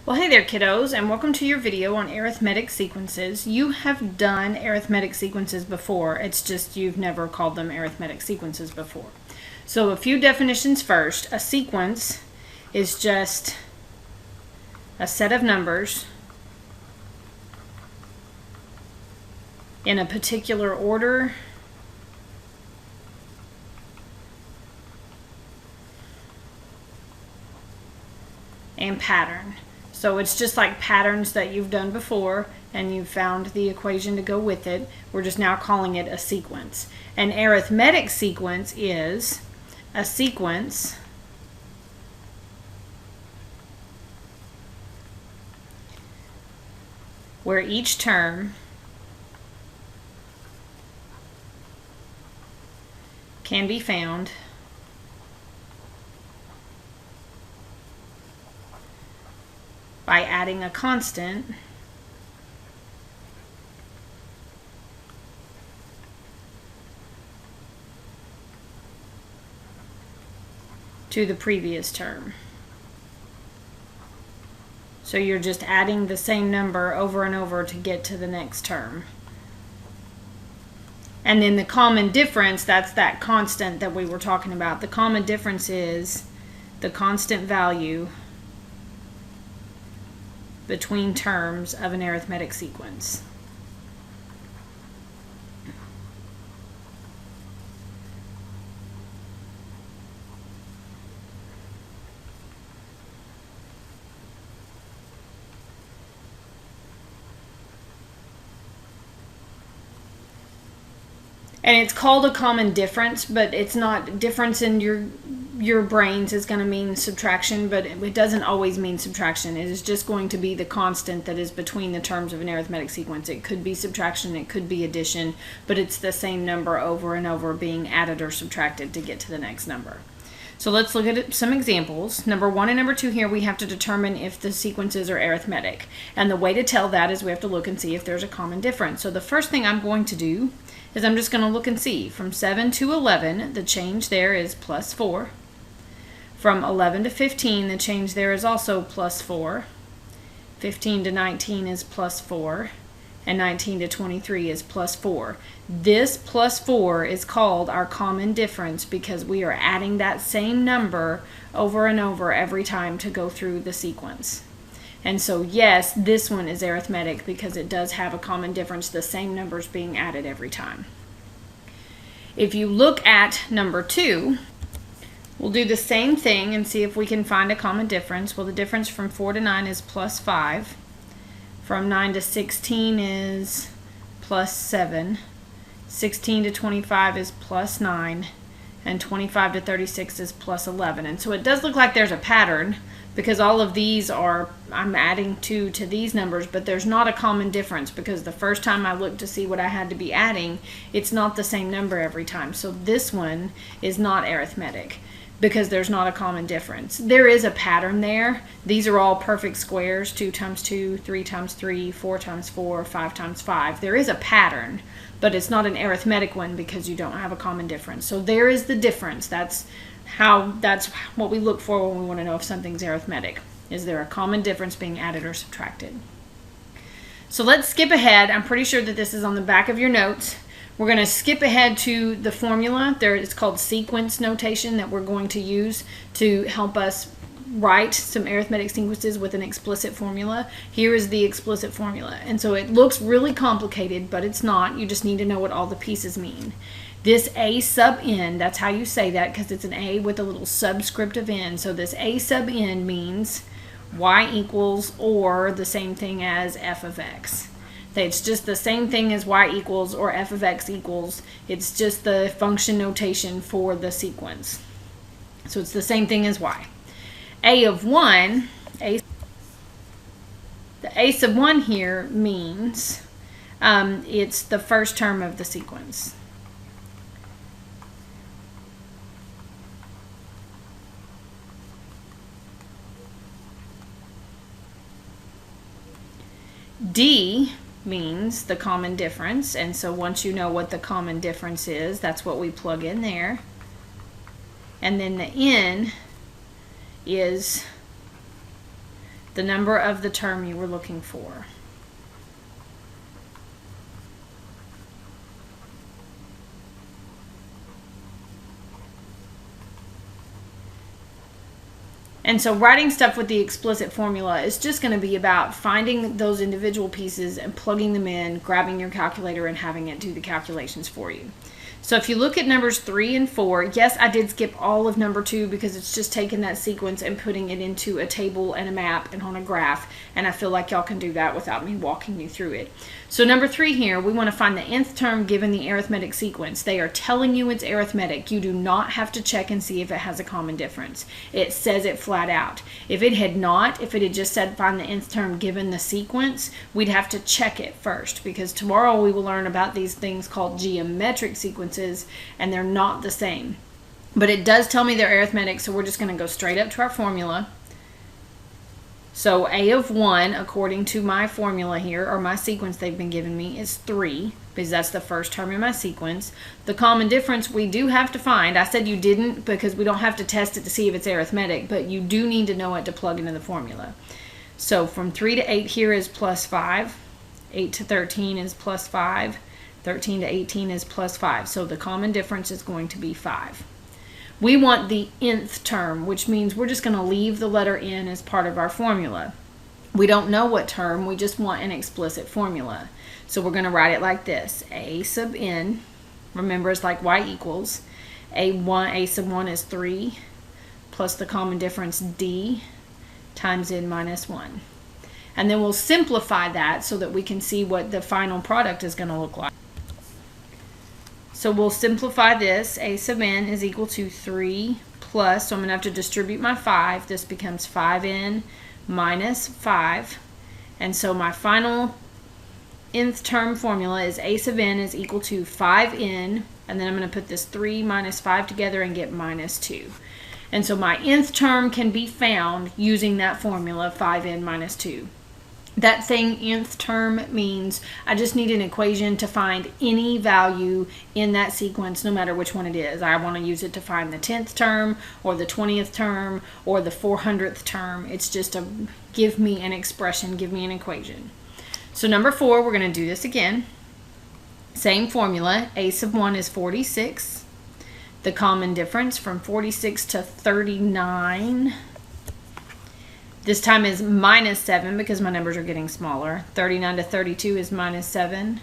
Well, hey there kiddos, and welcome to your video on arithmetic sequences. You have done arithmetic sequences before, it's just you've never called them arithmetic sequences before. So a few definitions first. A sequence is just a set of numbers in a particular order and pattern. So it's just like patterns that you've done before and you've found the equation to go with it. We're just now calling it a sequence. An arithmetic sequence is a sequence where each term can be found by adding a constant to the previous term. So you're just adding the same number over and over to get to the next term. And then the common difference, that's that constant that we were talking about. The common difference is the constant value between terms of an arithmetic sequence. And it's called a common difference, but it's not. Difference in your brains is going to mean subtraction, but it doesn't always mean subtraction. It is just going to be the constant that is between the terms of an arithmetic sequence. It could be subtraction, it could be addition, but it's the same number over and over being added or subtracted to get to the next number. So let's look at some examples. Number 1 and number 2 here, we have to determine if the sequences are arithmetic. And the way to tell that is we have to look and see if there's a common difference. So the first thing I'm going to do is I'm just going to look and see. From 7 to 11, the change there is plus 4. From 11 to 15, the change there is also plus 4. 15 to 19 is plus 4. And 19 to 23 is plus 4. This plus 4 is called our common difference because we are adding that same number over and over every time to go through the sequence. And so yes, this one is arithmetic because it does have a common difference, the same numbers being added every time. If you look at number 2, we'll do the same thing and see if we can find a common difference. Well, the difference from 4 to 9 is plus 5. From 9 to 16 is plus 7. 16 to 25 is plus 9. And 25 to 36 is plus 11. And so it does look like there's a pattern because all of these are, I'm adding 2 to these numbers, but there's not a common difference because the first time I looked to see what I had to be adding, it's not the same number every time. So this one is not arithmetic because there's not a common difference. There is a pattern there. These are all perfect squares, 2 times 2, 3 times 3, 4 times 4, 5 times 5. There is a pattern, but it's not an arithmetic one because you don't have a common difference. So there is the difference. That's what we look for when we want to know if something's arithmetic. Is there a common difference being added or subtracted? So let's skip ahead. I'm pretty sure that this is on the back of your notes. We're going to skip ahead to the formula. It's called sequence notation that we're going to use to help us write some arithmetic sequences with an explicit formula. Here is the explicit formula. And so it looks really complicated, but it's not. You just need to know what all the pieces mean. This a sub n, that's how you say that because it's an a with a little subscript of n. So this a sub n means y equals or the same thing as f of x. It's just the same thing as y equals or f of x equals. It's just the function notation for the sequence. So it's the same thing as y. A of 1, the a sub 1 here means it's the first term of the sequence. D means the common difference, and so once you know what the common difference is, that's what we plug in there. And then the N is the number of the term you were looking for. And so writing stuff with the explicit formula is just going to be about finding those individual pieces and plugging them in, grabbing your calculator and having it do the calculations for you. So if you look at numbers 3 and 4, yes, I did skip all of number 2 because it's just taking that sequence and putting it into a table and a map and on a graph, and I feel like y'all can do that without me walking you through it. So number 3 here, we want to find the nth term given the arithmetic sequence. They are telling you it's arithmetic. You do not have to check and see if it has a common difference. It says it flat out. If it had not, if it had just said find the nth term given the sequence, we'd have to check it first, because tomorrow we will learn about these things called geometric sequences, and they're not the same. But it does tell me they're arithmetic, so we're just going to go straight up to our formula. So a of 1, according to my formula here, or my sequence they've been giving me, is 3, because that's the first term in my sequence. The common difference we do have to find. I said you didn't because we don't have to test it to see if it's arithmetic, but you do need to know it to plug into the formula. So from 3 to 8 here is plus 5. 8 to 13 is plus 5. 13 to 18 is plus 5. So the common difference is going to be 5. We want the nth term, which means we're just going to leave the letter n as part of our formula. We don't know what term, we just want an explicit formula. So we're going to write it like this. A sub n, remember it's like y equals, a sub 1 is 3 plus the common difference d times n minus 1. And then we'll simplify that so that we can see what the final product is going to look like. So we'll simplify this. A sub n is equal to 3 plus, so I'm going to have to distribute my 5. This becomes 5n minus 5. And so my final nth term formula is a sub n is equal to 5n, and then I'm going to put this 3 minus 5 together and get minus 2. And so my nth term can be found using that formula, 5n minus 2. That thing, nth term, means I just need an equation to find any value in that sequence, no matter which one it is. I want to use it to find the 10th term, or the 20th term, or the 400th term. It's just a give me an expression, give me an equation. So number 4, we're going to do this again. Same formula. A sub 1 is 46. The common difference from 46 to 39. This time is minus 7 because my numbers are getting smaller. 39 to 32 is minus 7,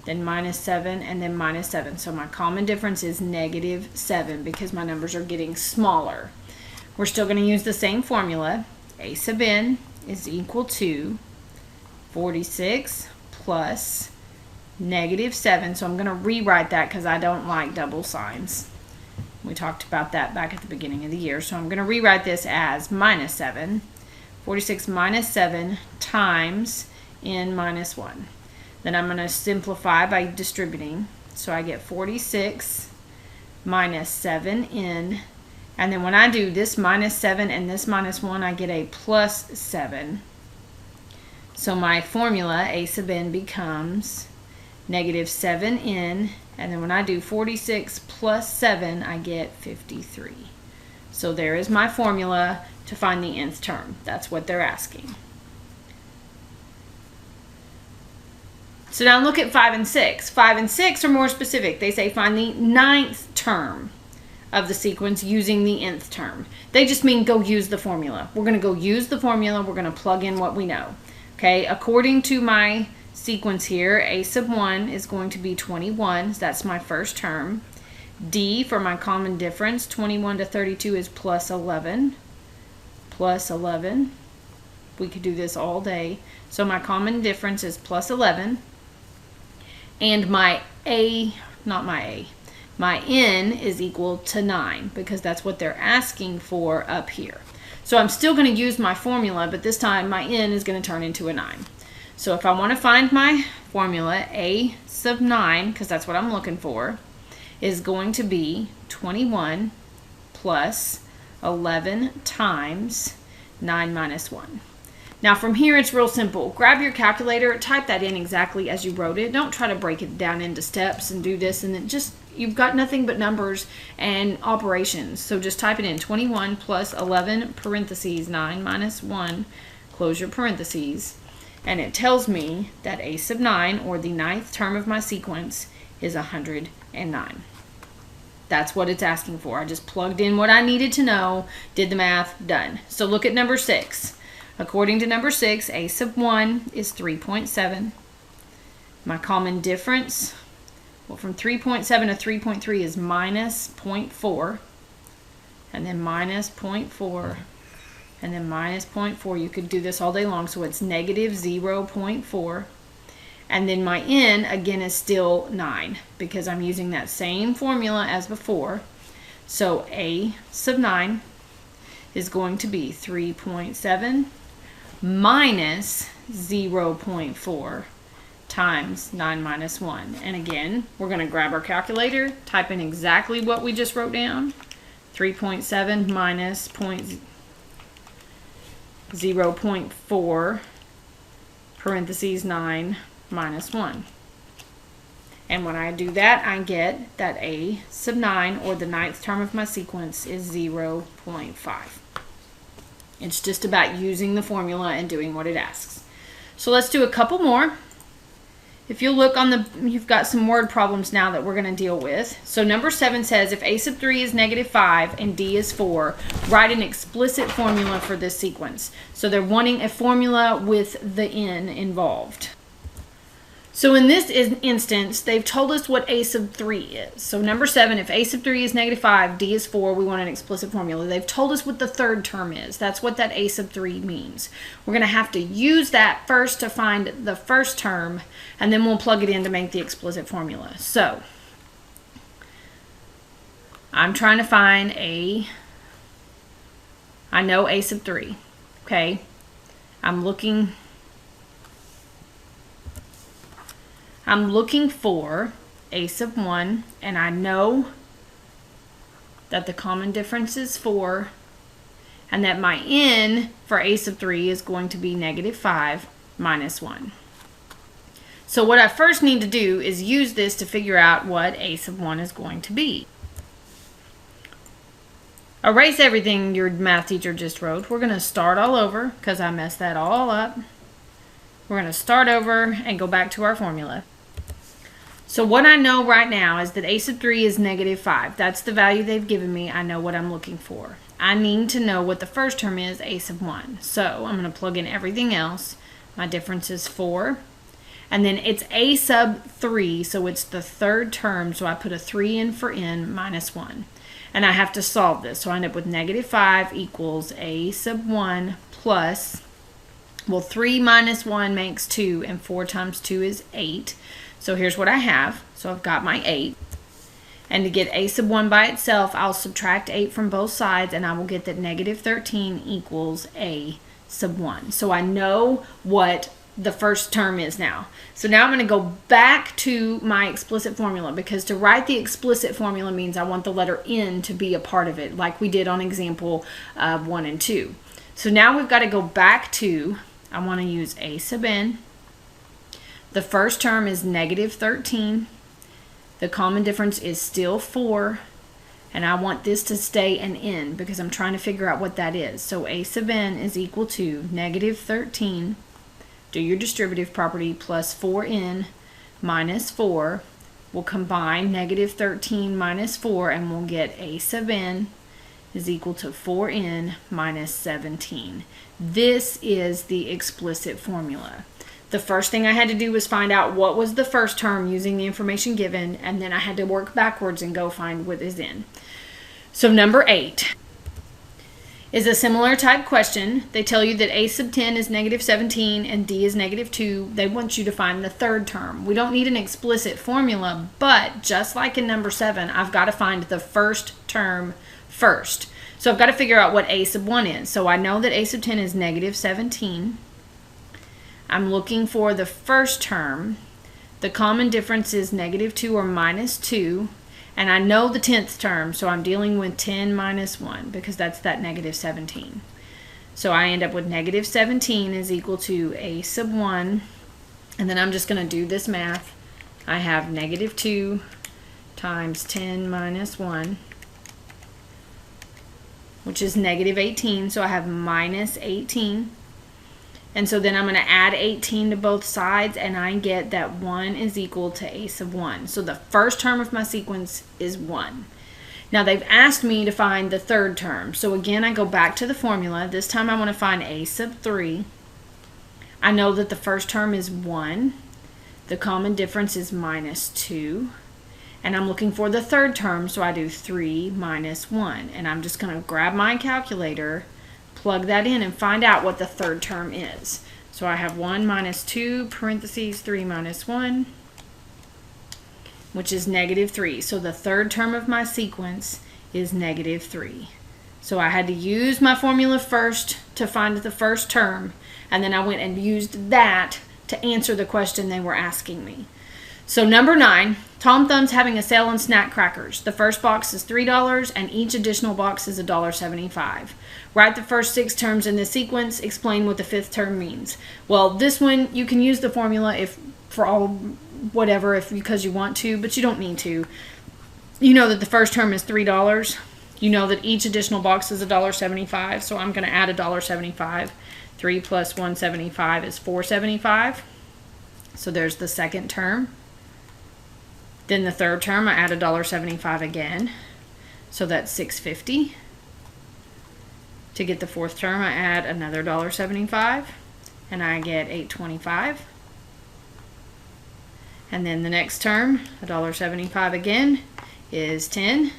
then minus 7, and then minus 7. So my common difference is negative 7 because my numbers are getting smaller. We're still going to use the same formula. A sub n is equal to 46 plus negative 7. So I'm going to rewrite that because I don't like double signs. We talked about that back at the beginning of the year. So I'm going to rewrite this as minus 7. 46 minus 7 times n minus 1. Then I'm going to simplify by distributing. So I get 46 minus 7n. And then when I do this minus 7 and this minus 1, I get a plus 7. So my formula, a sub n, becomes negative 7n. And then when I do 46 plus 7, I get 53. So there is my formula to find the nth term. That's what they're asking. So now look at 5 and 6. 5 and 6 are more specific. They say find the 9th term of the sequence using the nth term. They just mean go use the formula. We're going to go use the formula. We're going to plug in what we know. Okay, according to my sequence here, a sub 1 is going to be 21. So that's my first term. D for my common difference, 21 to 32 is plus 11. Plus 11. We could do this all day. So my common difference is plus 11. And my my n is equal to 9 because that's what they're asking for up here. So I'm still going to use my formula, but this time my n is going to turn into a 9. So if I want to find my formula, a sub 9, because that's what I'm looking for, is going to be 21 plus 11 times 9 minus 1. Now from here it's real simple. Grab your calculator, type that in exactly as you wrote it. Don't try to break it down into steps and do this and then just, you've got nothing but numbers and operations. So just type it in, 21 plus 11 parentheses 9 minus 1 close your parentheses, and it tells me that a sub 9, or the 9th term of my sequence, is 109. That's what it's asking for. I just plugged in what I needed to know, did the math, done. So look at number 6. According to number 6, a sub 1 is 3.7. My common difference, well, from 3.7 to 3.3 is minus 0.4, and then minus 0.4, and then minus 0.4. You could do this all day long, so it's negative 0.4. And then my n, again, is still 9 because I'm using that same formula as before. So a sub 9 is going to be 3.7 minus 0.4 times 9 minus 1. And again, we're going to grab our calculator, type in exactly what we just wrote down. 3.7 minus 0.4 parentheses 9 minus 1. And when I do that, I get that a sub 9, or the 9th term of my sequence, is 0.5. It's just about using the formula and doing what it asks. So let's do a couple more. If you look on the, you've got some word problems now that we're going to deal with. So number 7 says if a sub 3 is negative 5 and d is 4, write an explicit formula for this sequence. So they're wanting a formula with the n involved. So in this instance, they've told us what a sub 3 is. So number 7, if a sub 3 is negative 5, d is 4, we want an explicit formula. They've told us what the third term is. That's what that a sub 3 means. We're going to have to use that first to find the first term, and then we'll plug it in to make the explicit formula. So I'm trying to find I know a sub 3, okay? I'm looking for a sub 1, and I know that the common difference is 4, and that my n for a sub 3 is going to be negative 5 minus 1. So what I first need to do is use this to figure out what a sub 1 is going to be. Erase everything your math teacher just wrote. We're going to start all over because I messed that all up. We're going to start over and go back to our formula. So what I know right now is that a sub 3 is negative 5. That's the value they've given me. I know what I'm looking for. I need to know what the first term is, a sub 1. So I'm going to plug in everything else. My difference is 4. And then it's a sub 3, so it's the third term. So I put a 3 in for n minus 1. And I have to solve this. So I end up with negative 5 equals a sub 1 plus, well, 3 minus 1 makes 2, and 4 times 2 is 8. So here's what I have. So I've got my 8. And to get a sub 1 by itself, I'll subtract 8 from both sides, and I will get that negative 13 equals a sub 1. So I know what the first term is now. So now I'm going to go back to my explicit formula, because to write the explicit formula means I want the letter n to be a part of it, like we did on example 1 and 2. So now we've got to go back to, I want to use a sub n. The first term is negative 13. The common difference is still 4. And I want this to stay an n because I'm trying to figure out what that is. So a sub n is equal to negative 13. Do your distributive property plus 4n minus 4. We'll combine negative 13 minus 4, and we'll get a sub n is equal to 4n minus 17. This is the explicit formula. The first thing I had to do was find out what was the first term using the information given, and then I had to work backwards and go find what is in. So number 8 is a similar type question. They tell you that a sub 10 is negative 17 and d is negative 2. They want you to find the third term. We don't need an explicit formula, but just like in number 7, I've got to find the first term first. So I've got to figure out what a sub 1 is. So I know that a sub 10 is negative 17. I'm looking for the first term. The common difference is negative 2 or minus 2. And I know the 10th term, so I'm dealing with 10 minus 1 because that's that negative 17. So I end up with negative 17 is equal to a sub 1. And then I'm just going to do this math. I have negative 2 times 10 minus 1, which is negative 18. So I have minus 18. And so then I'm going to add 18 to both sides, and I get that 1 is equal to a sub 1. So the first term of my sequence is 1. Now they've asked me to find the third term. So again, I go back to the formula. This time I want to find a sub 3. I know that the first term is 1. The common difference is minus 2. And I'm looking for the third term, so I do 3 minus 1. And I'm just going to grab my calculator, plug that in, and find out what the third term is. So I have 1 minus 2, parentheses, 3 minus 1, which is negative 3. So the third term of my sequence is negative 3. So I had to use my formula first to find the first term, and then I went and used that to answer the question they were asking me. So number 9, Tom Thumb's having a sale on snack crackers. The first box is $3 and each additional box is $1.75. Write the first 6 terms in this sequence. Explain what the 5th term means. Well, this one you can use the formula if for all whatever because you want to, but you don't need to. You know that the first term is $3. You know that each additional box is $1.75, so I'm going to add $1.75. 3 plus 175 is 475. So there's the second term. Then the third term, I add $1.75 again. So that's $6.50. To get the fourth term, I add another $1.75, and I get $8.25. And then the next term, $1.75 again, is 10.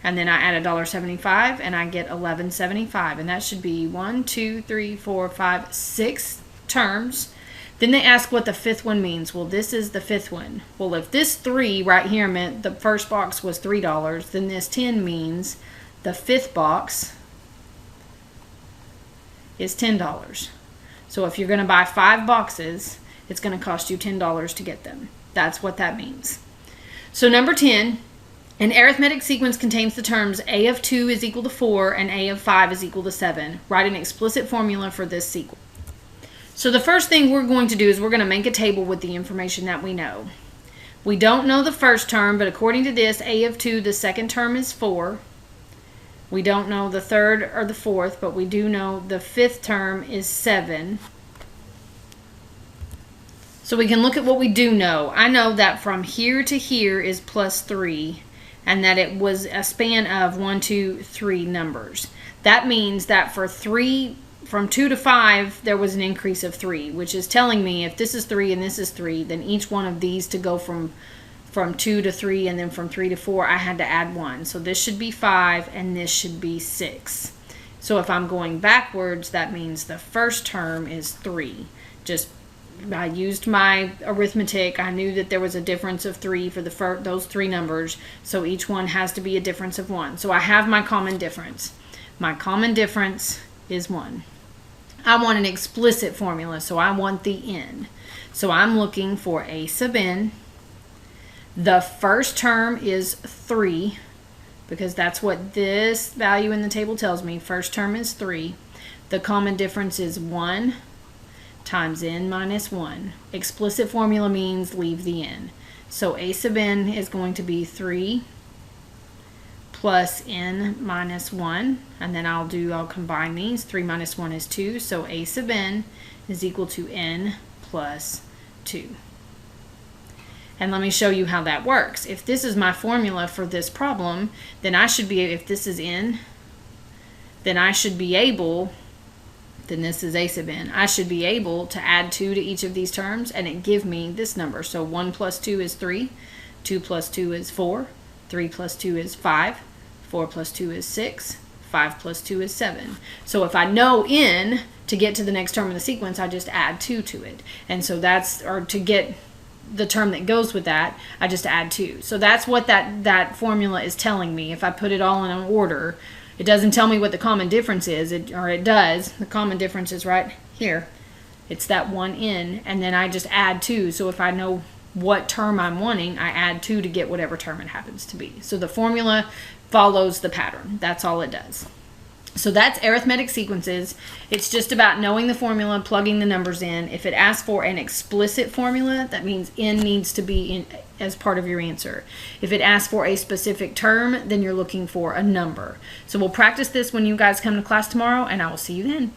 And then I add $1.75, and I get $11.75. And that should be 1, 2, 3, 4, 5, 6 terms. Then they ask what the 5th one means. Well, this is the 5th one. Well, if this 3 right here meant the first box was $3, then this 10 means the 5th box is $10. So if you're going to buy 5 boxes, it's going to cost you $10 to get them. That's what that means. So number 10, an arithmetic sequence contains the terms a of 2 is equal to 4 and a of 5 is equal to 7. Write an explicit formula for this sequence. So the first thing we're going to do is we're going to make a table with the information that we know. We don't know the first term, but according to this, a of 2, the second term is 4. We don't know the third or the fourth, but we do know the 5th term is 7. So we can look at what we do know. I know that from here to here is plus 3, and that it was a span of 1, 2, 3 numbers. That means that for 3, from 2 to 5, there was an increase of 3, which is telling me if this is 3 and this is 3, then each one of these to go from 2 to 3 and then from 3 to 4, I had to add 1. So this should be 5 and this should be 6. So if I'm going backwards, that means the first term is 3. I used my arithmetic. I knew that there was a difference of 3 for those 3 numbers, so each one has to be a difference of 1. So I have my common difference. My common difference is 1. I want an explicit formula, so I want the n. So I'm looking for a sub n. The first term is 3, because that's what this value in the table tells me. First term is 3. The common difference is 1 times n minus 1. Explicit formula means leave the n. So a sub n is going to be 3 plus n minus 1, and then I'll combine these. 3 minus 1 is 2, so a sub n is equal to n plus 2. And let me show you how that works. If this is my formula for this problem, then I should be, if this is n, then I should be able, then this is a sub n, I should be able to add 2 to each of these terms, and it give me this number. So 1 plus 2 is 3, 2 plus 2 is 4, 3 plus 2 is 5, 4 plus 2 is 6, 5 plus 2 is 7. So if I know n, to get to the next term in the sequence, I just add 2 to it. And so that's, or to get the term that goes with that, I just add 2. So that's what that formula is telling me. If I put it all in an order, it doesn't tell me what the common difference is, or it does. The common difference is right here. It's that 1n, and then I just add 2. So if I know what term I'm wanting, I add 2 to get whatever term it happens to be. So the formula follows the pattern. That's all it does. So that's arithmetic sequences. It's just about knowing the formula, plugging the numbers in. If it asks for an explicit formula, that means n needs to be in as part of your answer. If it asks for a specific term, then you're looking for a number. So we'll practice this when you guys come to class tomorrow, and I will see you then.